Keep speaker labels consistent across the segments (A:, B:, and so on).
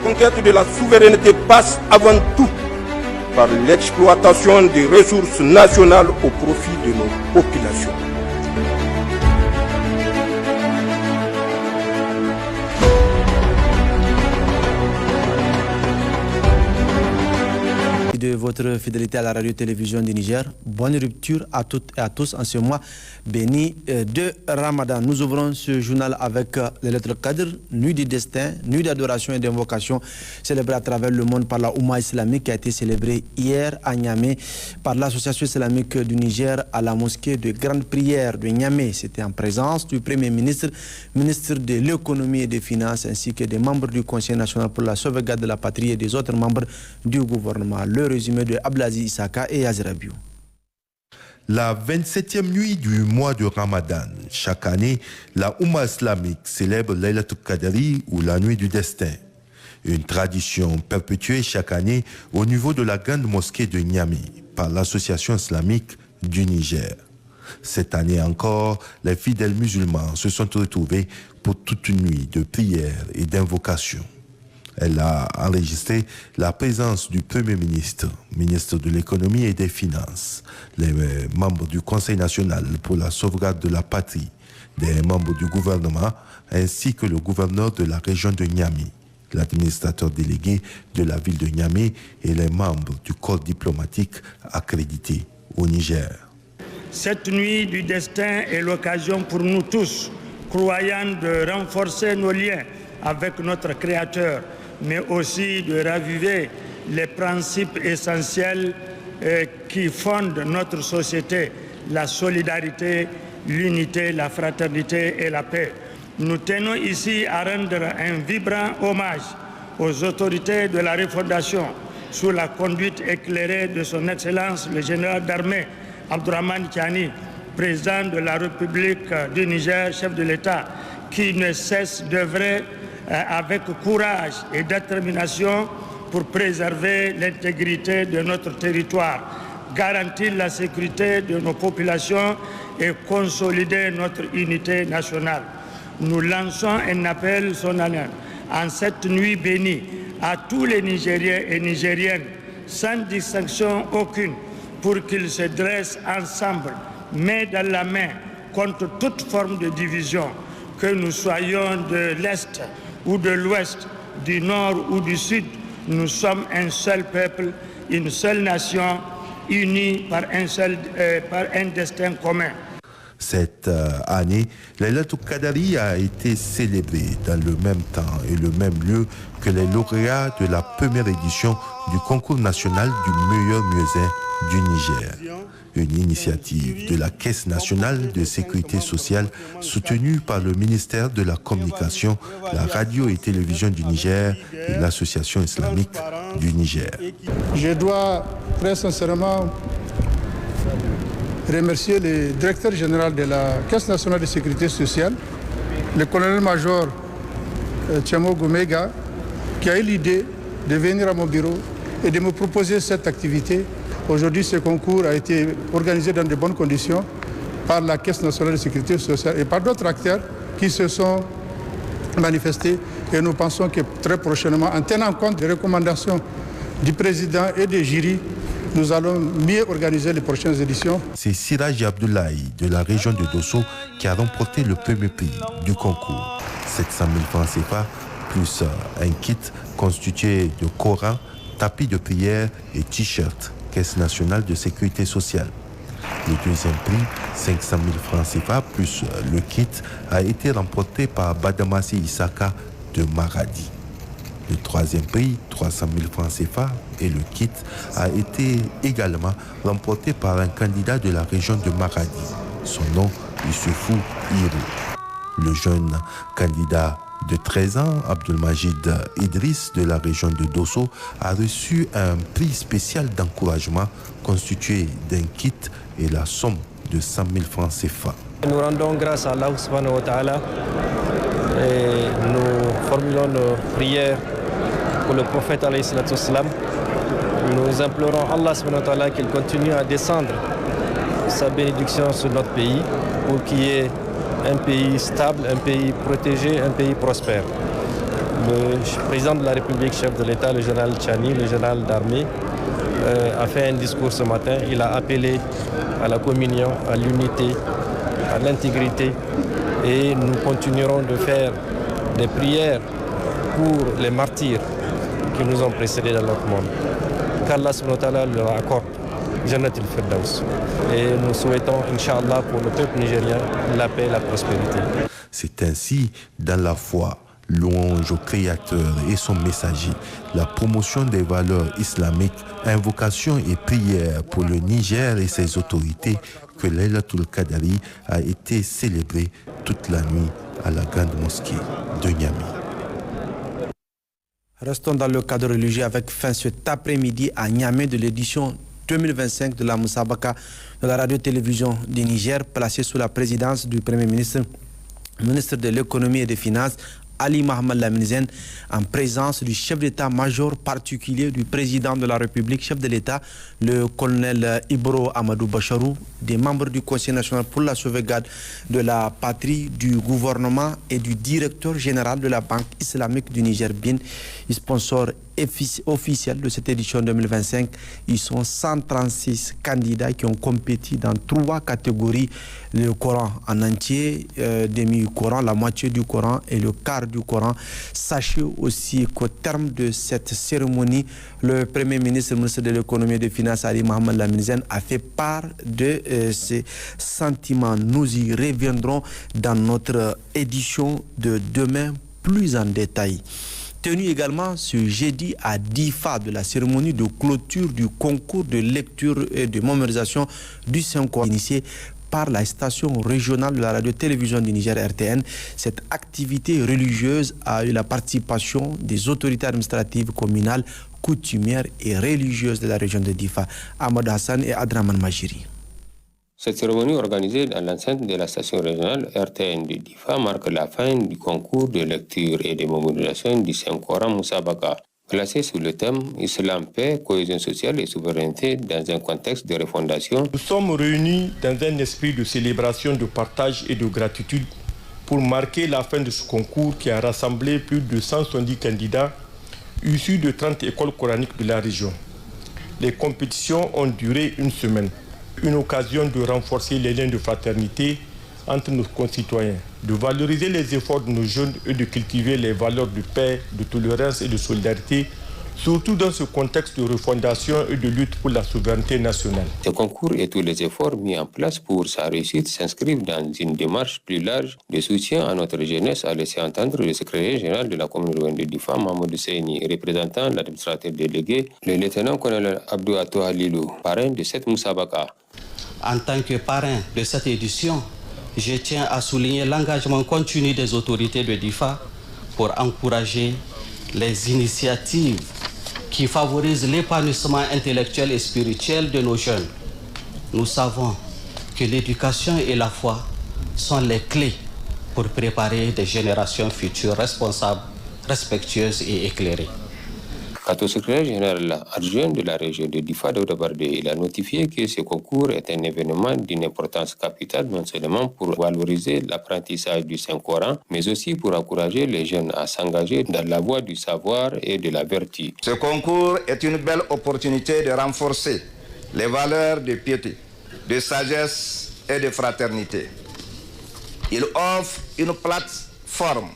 A: conquête de la souveraineté passe avant tout par l'exploitation des ressources nationales au profit de nos populations.
B: De votre fidélité à la radio-télévision du Niger. Bonne rupture à toutes et à tous en ce mois béni de Ramadan. Nous ouvrons ce journal avec les lettres cadres, nuit du destin, nuit d'adoration et d'invocation célébrée à travers le monde par la Oumma islamique qui a été célébrée hier à Niamey par l'association islamique du Niger à la mosquée de grande prière de Niamey. C'était en présence du Premier ministre, ministre de l'économie et des finances ainsi que des membres du Conseil national pour la sauvegarde de la patrie et des autres membres du gouvernement. Le résumé de Abdelaziz Issaka et Yazir Abiou.
C: La 27e nuit du mois de Ramadan. Chaque année, la Oumma islamique célèbre Laylatul Qadri ou la nuit du destin. Une tradition perpétuée chaque année au niveau de la grande mosquée de Niamey par l'association islamique du Niger. Cette année encore, les fidèles musulmans se sont retrouvés pour toute une nuit de prières et d'invocations. Elle a enregistré la présence du Premier ministre, ministre de l'économie et des finances, les membres du Conseil national pour la sauvegarde de la patrie, des membres du gouvernement, ainsi que le gouverneur de la région de Niamey, l'administrateur délégué de la ville de Niamey et les membres du corps diplomatique accrédité au Niger.
D: Cette nuit du destin est l'occasion pour nous tous, croyants, de renforcer nos liens avec notre Créateur, mais aussi de raviver les principes essentiels qui fondent notre société, la solidarité, l'unité, la fraternité et la paix. Nous tenons ici à rendre un vibrant hommage aux autorités de la refondation sous la conduite éclairée de son Excellence le général d'armée Abdourahmane Tiani, président de la République du Niger, chef de l'État, qui ne cesse d'œuvrer avec courage et détermination pour préserver l'intégrité de notre territoire, garantir la sécurité de nos populations et consolider notre unité nationale. Nous lançons un appel solennel en cette nuit bénie à tous les Nigériens et Nigériennes, sans distinction aucune, pour qu'ils se dressent ensemble, main dans la main, contre toute forme de division, que nous soyons de l'Est ou de l'Ouest, du Nord ou du Sud. Nous sommes un seul peuple, une seule nation, unis par un destin commun.
C: Cette année, Laylatul Qadri a été célébrée dans le même temps et le même lieu que les lauréats de la première édition du concours national du meilleur muezzin du Niger. Une initiative de la Caisse nationale de sécurité sociale soutenue par le ministère de la Communication, la radio et télévision du Niger et l'association islamique du Niger.
E: Je dois très sincèrement remercier le directeur général de la Caisse nationale de sécurité sociale, le colonel-major Tchamo Gomega, qui a eu l'idée de venir à mon bureau et de me proposer cette activité. Aujourd'hui, ce concours a été organisé dans de bonnes conditions par la Caisse nationale de sécurité sociale et par d'autres acteurs qui se sont manifestés. Et nous pensons que très prochainement, en tenant compte des recommandations du président et des jurys, nous allons mieux organiser les prochaines éditions.
C: C'est Siraj Abdoulaye de la région de Dosso qui a remporté le premier prix du concours. 700 000 francs CFA plus un kit constitué de Coran, tapis de prière et t-shirt. Caisse nationale de sécurité sociale. Le deuxième prix, 500 000 francs CFA plus le kit, a été remporté par Badamassi Issaka de Maradi. Le troisième prix, 300 000 francs CFA et le kit, a été également remporté par un candidat de la région de Maradi. Son nom, Issoufou Hiro. Le jeune candidat de 13 ans, Abdelmajid Idriss de la région de Dosso, a reçu un prix spécial d'encouragement constitué d'un kit et la somme de 100 000 francs CFA.
F: Nous rendons grâce à Allah subhanahu wa ta'ala et nous formulons nos prières pour le prophète alayhi salatu wassalam. Nous implorons Allah subhanahu wa ta'ala qu'il continue à descendre sa bénédiction sur notre pays pour qu'il y ait un pays stable, un pays protégé, un pays prospère. Le président de la République, chef de l'État, le général Tchani, le général d'armée, a fait un discours ce matin. Il a appelé à la communion, à l'unité, à l'intégrité. Et nous continuerons de faire des prières pour les martyrs qui nous ont précédés dans notre monde. Qu'Allah subhanahu wa ta'ala leur accorde Jannat al-Firdaus. Et nous souhaitons, Inch'Allah, pour le peuple nigérien, la paix et la prospérité.
C: C'est ainsi, dans la foi, louange au Créateur et son messager, la promotion des valeurs islamiques, invocation et prière pour le Niger et ses autorités, que Laylatul Qadri a été célébrée toute la nuit à la grande mosquée de Niamey.
B: Restons dans le cadre religieux avec fin cet après-midi à Niamey de l'édition 2025 de la Moussabaka de la radio-télévision du Niger, placée sous la présidence du Premier ministre, ministre de l'économie et des finances, Ali Mohamed Lamine, en présence du chef d'état-major particulier du président de la République, chef de l'État, le colonel Ibro Amadou Bacharou, des membres du Conseil national pour la sauvegarde de la patrie, du gouvernement et du directeur général de la Banque islamique du Niger, BIN, sponsor officiel de cette édition 2025. Ils sont 136 candidats qui ont compéti dans 3 catégories: le Coran en entier, demi-Coran, la moitié du Coran et le quart du Coran. Sachez aussi qu'au terme de cette cérémonie, le Premier ministre, le ministre de l'économie et des finances, Ali Mohamed Lamine, a fait part de ses sentiments. Nous y reviendrons dans notre édition de demain plus en détail. Tenu également ce jeudi à Difa de la cérémonie de clôture du concours de lecture et de mémorisation du Saint-Coran initié par la station régionale de la radio-télévision du Niger, RTN. Cette activité religieuse a eu la participation des autorités administratives communales, coutumières et religieuses de la région de Difa, Ahmad Hassan et Adraman Majiri.
G: Cette cérémonie organisée dans l'enceinte de la station régionale RTN de Difa marque la fin du concours de lecture et de mémorisation du Saint-Coran Moussabaka, placé sous le thème Islam, paix, cohésion sociale et souveraineté dans un contexte de refondation.
A: Nous sommes réunis dans un esprit de célébration, de partage et de gratitude pour marquer la fin de ce concours qui a rassemblé plus de 170 candidats issus de 30 écoles coraniques de la région. Les compétitions ont duré une semaine. Une occasion de renforcer les liens de fraternité entre nos concitoyens, de valoriser les efforts de nos jeunes et de cultiver les valeurs de paix, de tolérance et de solidarité, surtout dans ce contexte de refondation et de lutte pour la souveraineté nationale.
G: Ce concours et tous les efforts mis en place pour sa réussite s'inscrivent dans une démarche plus large de soutien à notre jeunesse, a laissé entendre le secrétaire général de la commune urbaine de Difa, Mahmoud Seyni, représentant l'administrateur délégué, le lieutenant-colonel Abdou Atou Halilou, parrain de cette Moussabaka.
H: En tant que parrain de cette édition, je tiens à souligner l'engagement continu des autorités de Difa pour encourager les initiatives qui favorisent l'épanouissement intellectuel et spirituel de nos jeunes. Nous savons que l'éducation et la foi sont les clés pour préparer des générations futures responsables, respectueuses et éclairées.
G: Quant au secrétaire général adjoint de la région de Difa, Daouda Bardé, il a notifié que ce concours est un événement d'une importance capitale, non seulement pour valoriser l'apprentissage du Saint-Coran, mais aussi pour encourager les jeunes à s'engager dans la voie du savoir et de la vertu.
I: Ce concours est une belle opportunité de renforcer les valeurs de piété, de sagesse et de fraternité. Il offre une plateforme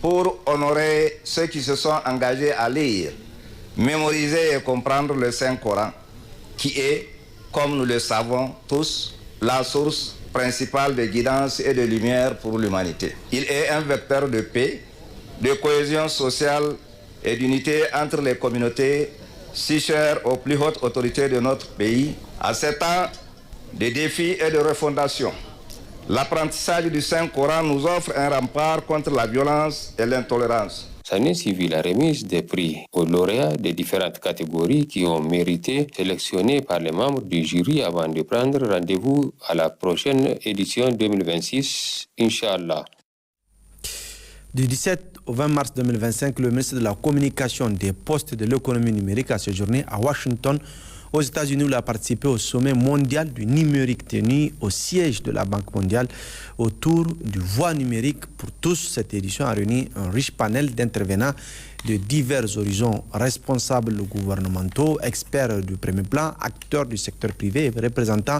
I: pour honorer ceux qui se sont engagés à lire, mémoriser et comprendre le Saint-Coran, qui est, comme nous le savons tous, la source principale de guidance et de lumière pour l'humanité. Il est un vecteur de paix, de cohésion sociale et d'unité entre les communautés, si chères aux plus hautes autorités de notre pays. À ces temps de défis et de refondation, l'apprentissage du Saint-Coran nous offre un rempart contre la violence et l'intolérance.
G: S'en suivi la remise des prix aux lauréats des différentes catégories qui ont mérité, sélectionnés par les membres du jury avant de prendre rendez-vous à la prochaine édition 2026, Inch'Allah.
B: Du 17 au 20 mars 2025, le ministre de la Communication, des Postes et de l'économie numérique a séjourné à Washington aux États-Unis où il a participé au sommet mondial du numérique tenu au siège de la Banque mondiale autour du voie numérique pour tous. Cette édition a réuni un riche panel d'intervenants de divers horizons, responsables gouvernementaux, experts du premier plan, acteurs du secteur privé et représentants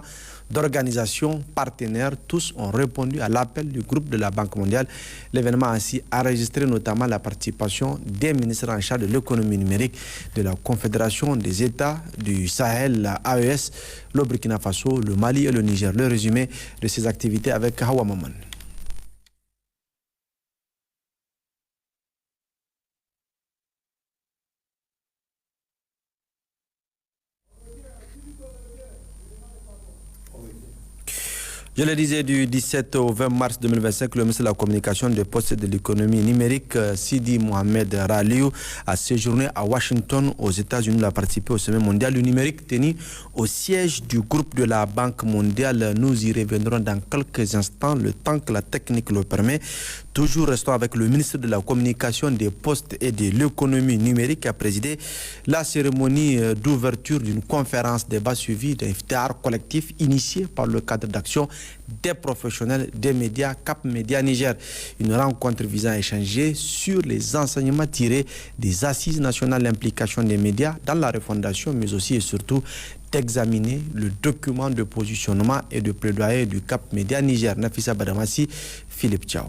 B: d'organisations partenaires. Tous ont répondu à l'appel du groupe de la Banque mondiale. L'événement a ainsi enregistré notamment la participation des ministres en charge de l'économie numérique de la Confédération des États du Sahel, la AES, le Burkina Faso, le Mali et le Niger. Le résumé de ces activités avec Hawa Maman. Je le disais, du 17 au 20 mars 2025, le ministre de la Communication, des Postes et de l'économie numérique, Sidi Mohamed Raliou, a séjourné à Washington, aux États-Unis. Il a participé au sommet mondial du numérique tenu au siège du groupe de la Banque mondiale. Nous y reviendrons dans quelques instants, le temps que la technique le permet. Toujours restons avec le ministre de la Communication, des Postes et de l'économie numérique qui a présidé la cérémonie d'ouverture d'une conférence débat suivie d'un iftar collectif initié par le cadre d'action des professionnels des médias Cap Média Niger. Une rencontre visant à échanger sur les enseignements tirés des assises nationales, l'implication des médias dans la refondation, mais aussi et surtout d'examiner le document de positionnement et de plaidoyer du Cap Média Niger. Nafissa Badamassi, Philippe Tchao.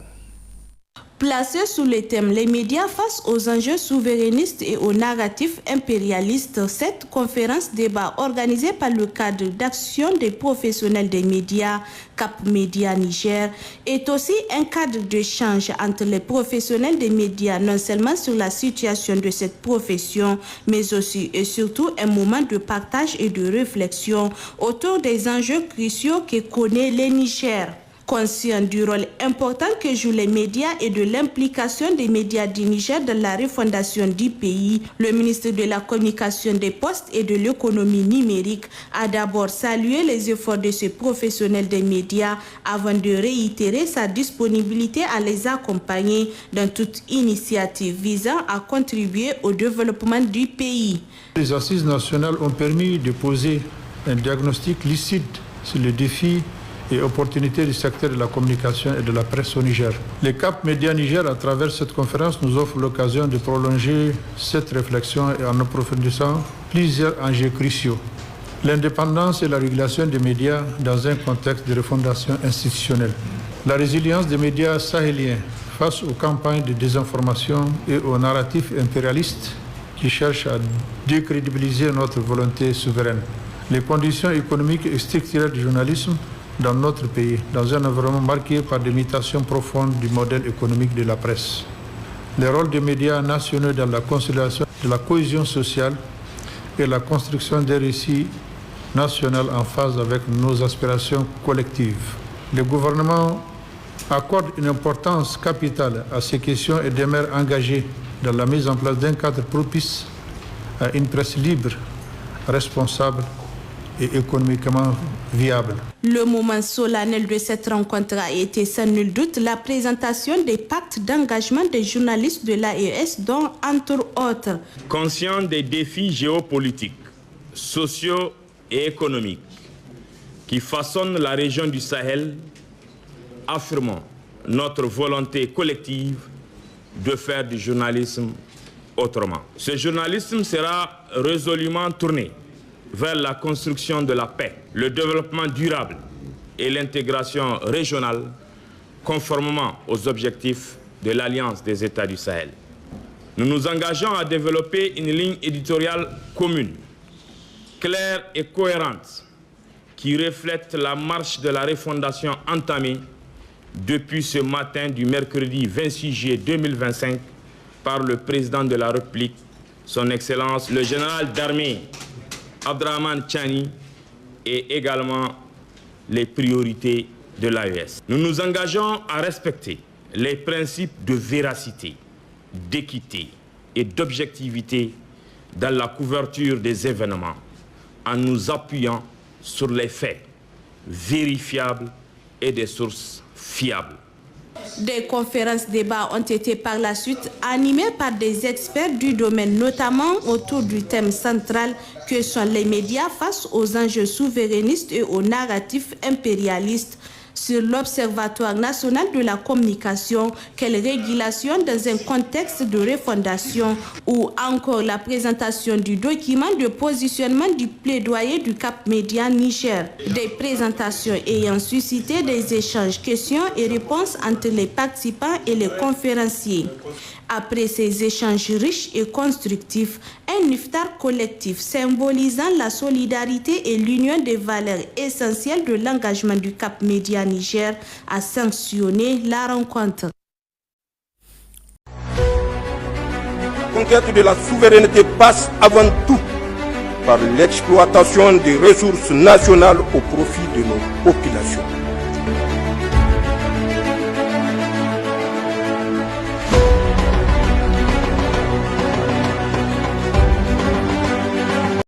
J: Placée sous le thème « Les médias face aux enjeux souverainistes et aux narratifs impérialistes », cette conférence débat organisée par le cadre d'action des professionnels des médias Cap Média Niger est aussi un cadre d'échange entre les professionnels des médias, non seulement sur la situation de cette profession, mais aussi et surtout un moment de partage et de réflexion autour des enjeux cruciaux que connaît le Niger. Conscient du rôle important que jouent les médias et de l'implication des médias du Niger dans la refondation du pays, le ministre de la Communication, des Postes et de l'économie numérique a d'abord salué les efforts de ces professionnels des médias avant de réitérer sa disponibilité à les accompagner dans toute initiative visant à contribuer au développement du pays.
E: Les assises nationales ont permis de poser un diagnostic lucide sur les défis et opportunités du secteur de la communication et de la presse au Niger. Le Cap Média Niger, à travers cette conférence, nous offre l'occasion de prolonger cette réflexion et en approfondissant plusieurs enjeux cruciaux. L'indépendance et la régulation des médias dans un contexte de refondation institutionnelle. La résilience des médias sahéliens face aux campagnes de désinformation et aux narratifs impérialistes qui cherchent à décrédibiliser notre volonté souveraine. Les conditions économiques et structurelles du journalisme dans notre pays, dans un environnement marqué par des mutations profondes du modèle économique de la presse. Le rôle des médias nationaux dans la consolidation de la cohésion sociale et la construction des récits nationaux en phase avec nos aspirations collectives. Le gouvernement accorde une importance capitale à ces questions et demeure engagé dans la mise en place d'un cadre propice à une presse libre, responsable et économiquement viable.
J: Le moment solennel de cette rencontre a été sans nul doute la présentation des pactes d'engagement des journalistes de l'AES, dont entre autres.
K: Conscient des défis géopolitiques, sociaux et économiques qui façonnent la région du Sahel, affirmons notre volonté collective de faire du journalisme autrement. Ce journalisme sera résolument tourné vers la construction de la paix, le développement durable et l'intégration régionale conformément aux objectifs de l'Alliance des États du Sahel. Nous nous engageons à développer une ligne éditoriale commune, claire et cohérente, qui reflète la marche de la refondation entamée depuis ce matin du mercredi 26 juillet 2025 par le président de la République, son Excellence le général d'armée Abdrahman Tchani, et également les priorités de l'AES. Nous nous engageons à respecter les principes de véracité, d'équité et d'objectivité dans la couverture des événements en nous appuyant sur les faits vérifiables et des sources fiables.
J: Des conférences débats ont été par la suite animées par des experts du domaine, notamment autour du thème central que sont les médias face aux enjeux souverainistes et aux narratifs impérialistes. Sur l'Observatoire national de la communication, quelle régulation dans un contexte de refondation, ou encore la présentation du document de positionnement du plaidoyer du Cap Média Niger. Des présentations ayant suscité des échanges, questions et réponses entre les participants et les conférenciers. Après ces échanges riches et constructifs, un iftar collectif symbolisant la solidarité et l'union des valeurs essentielles de l'engagement du Cap Média Niger a sanctionné la rencontre.
L: La conquête de la souveraineté passe avant tout par l'exploitation des ressources nationales au profit de nos populations.